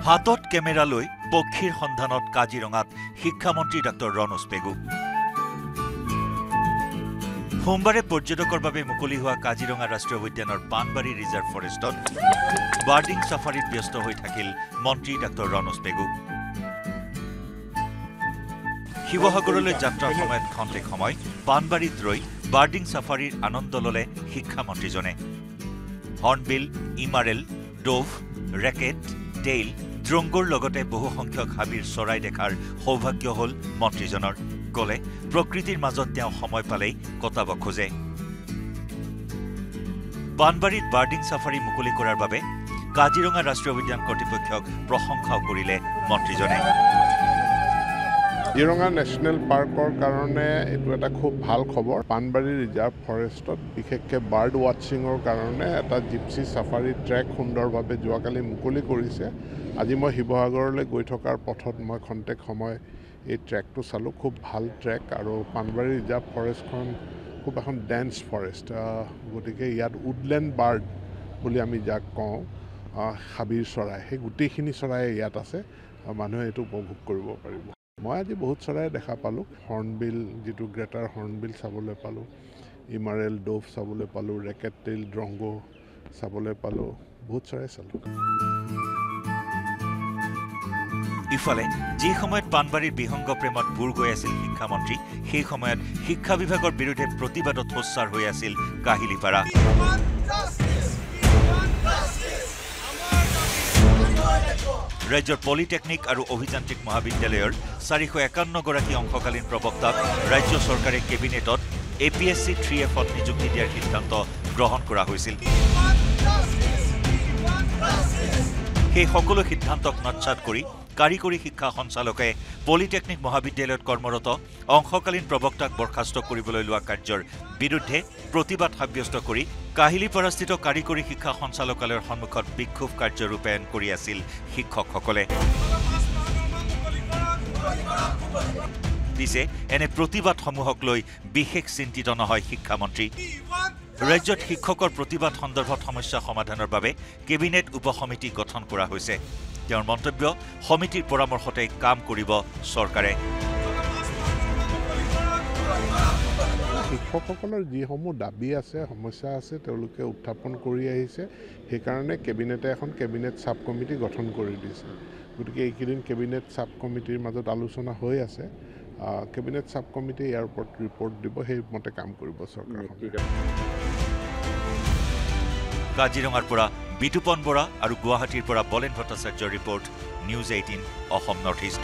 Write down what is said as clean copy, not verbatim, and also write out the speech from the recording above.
হাতত কেমেৰা লৈ পক্ষীৰ সন্ধানত কাজিৰঙাত শিক্ষামন্ত্ৰী ডাক্তৰ ৰণোজ পেগু। সোমবাৰে পৰ্যটকৰ বাবে মুকলি হোৱা কাজিৰঙা ৰাষ্ট্ৰীয় উদ্যানৰ পানবাৰী ৰিজাৰ্ভ ফৰেষ্টত বাৰ্ডিং ছাফাৰীত ব্যস্ত হৈ থাকিল মন্ত্ৰী ডাক্তৰ ৰণোজ পেগু। শিৱসাগৰলৈ যাত্ৰাৰ সময়ত খন্তেক সময় পানবাৰীত ৰৈ বাৰ্ডিং ছাফাৰীৰ আনন্দ ললে শিক্ষামন্ত্ৰীজনে। হৰ্ণবিল, ইমাৰেল, ডোভ, ৰেকেট, টেইল, দ্ৰংগৰ লগতে বহু সংখ্যক হাবিৰ চৰাই দেখাৰ সৌভাগ্য হল মন্ত্ৰীজনৰ। কলে প্ৰকৃতিৰ মাজত তেওঁ সময় পালেই কটাব খোজে। পানবাৰীত বাৰ্ডিং ছাফাৰী মুকলি কৰাৰ বাবে কাজিৰঙা ৰাষ্ট্ৰীয় উদ্যান কৰ্তৃপক্ষক প্ৰশংসাও কৰিলে মন্ত্ৰীজনে। কাজিৰঙা নেশ্যনেল পাৰ্কৰ কাৰণে এইটো এটা খুব ভাল খবৰ। পানবাৰী ৰিজাৰ্ভ ফৰেষ্টত বিশেষকৈ বাৰ্ড ৱাচিঙৰ কাৰণে এটা জিপচি ছাফাৰী ট্ৰেক সুন্দৰভাৱে যোৱাকালি মুকলি কৰিছে। আজি মই শিৱসাগৰলৈ গৈ থকাৰ পথত মই খন্তেক সময় এই ট্ৰেকটো চালোঁ। খুব ভাল ট্ৰেক আৰু পানবাৰী ৰিজাৰ্ভ ফৰেষ্টখন খুব এখন ডেন্স ফৰেষ্ট, গতিকে ইয়াত উডলেণ্ড বাৰ্ড বুলি আমি যাক কওঁ, হাবিৰ চৰাই, সেই গোটেইখিনি চৰাই ইয়াত আছে। মানুহে এইটো উপভোগ কৰিব পাৰিব। মই আজি বহুত চৰাই দেখা পালোঁ। হৰ্ণবিল, যিটো গ্ৰেটাৰ হৰ্ণবিল চাবলৈ পালোঁ, ইমাৰেল, ডোভ চাবলৈ পালোঁ, ৰেকেট টেইল, দ্ৰংগ চাবলৈ পালোঁ, বহুত চৰাই চালোঁ। ইফালে যি সময়ত পানবাৰীৰ বিহংগ প্ৰেমত বুৰ গৈ আছিল শিক্ষামন্ত্ৰী, সেই সময়ত শিক্ষা বিভাগৰ বিৰুদ্ধে প্ৰতিবাদত সোচ্চাৰ হৈ আছিল কাহিলীপাৰা। ৰাজ্যৰ পলিটেকনিক আৰু অভিযান্ত্ৰিক মহাবিদ্যালয়ৰ 451 গৰাকী অংশকালীন প্ৰবক্তাক ৰাজ্য চৰকাৰে কেবিনেটত APSC 3Fত নিযুক্তি দিয়াৰ সিদ্ধান্ত গ্ৰহণ কৰা হৈছিল। সেই সকলো সিদ্ধান্তক নচ্ছাত কৰি কাৰিকৰী শিক্ষা সঞ্চালকে পলিটেকনিক মহাবিদ্যালয়ত কৰ্মৰত অংশকালীন প্ৰবক্তাক বৰ্খাস্ত কৰিবলৈ লোৱা কাৰ্যৰ বিৰুদ্ধে প্ৰতিবাদ সাব্যস্ত কৰি কাহিলীপাৰাস্থিত কাৰিকৰী শিক্ষা সঞ্চালকালয়ৰ সন্মুখত বিক্ষোভ কাৰ্য ৰূপায়ণ কৰি আছিল শিক্ষকসকলে। পিছে এনে প্ৰতিবাদসমূহক লৈ বিশেষ চিন্তিত নহয় শিক্ষামন্ত্ৰী। ৰাজ্যত শিক্ষকৰ প্ৰতিবাদ সন্দৰ্ভত সমস্যা সমাধানৰ বাবে কেবিনেট উপসমিতি গঠন কৰা হৈছে। তেওঁৰ মন্তব্য, সমিতিৰ পৰামৰ্শতে কাম কৰিব চৰকাৰে। শিক্ষকসকলৰ যিসমূহ দাবী আছে, সমস্যা আছে, তেওঁলোকে উত্থাপন কৰি আহিছে। সেইকাৰণে কেবিনেটে এখন কেবিনেট ছাব কমিটি গঠন কৰি দিছে। গতিকে এইকেইদিন কেবিনেট ছাব কমিটিৰ মাজত আলোচনা হৈ আছে। কেবিনেট ছাব কমিটিয়ে ইয়াৰ ওপৰত ৰিপৰ্ট দিব, সেইমতে কাম কৰিব চৰকাৰখনে। কাজিৰঙাৰ পৰা বিতুপন বৰা আৰু গুৱাহাটীৰ পৰা বলেন ভট্টাচাৰ্যৰ report, news 18 Assam north east.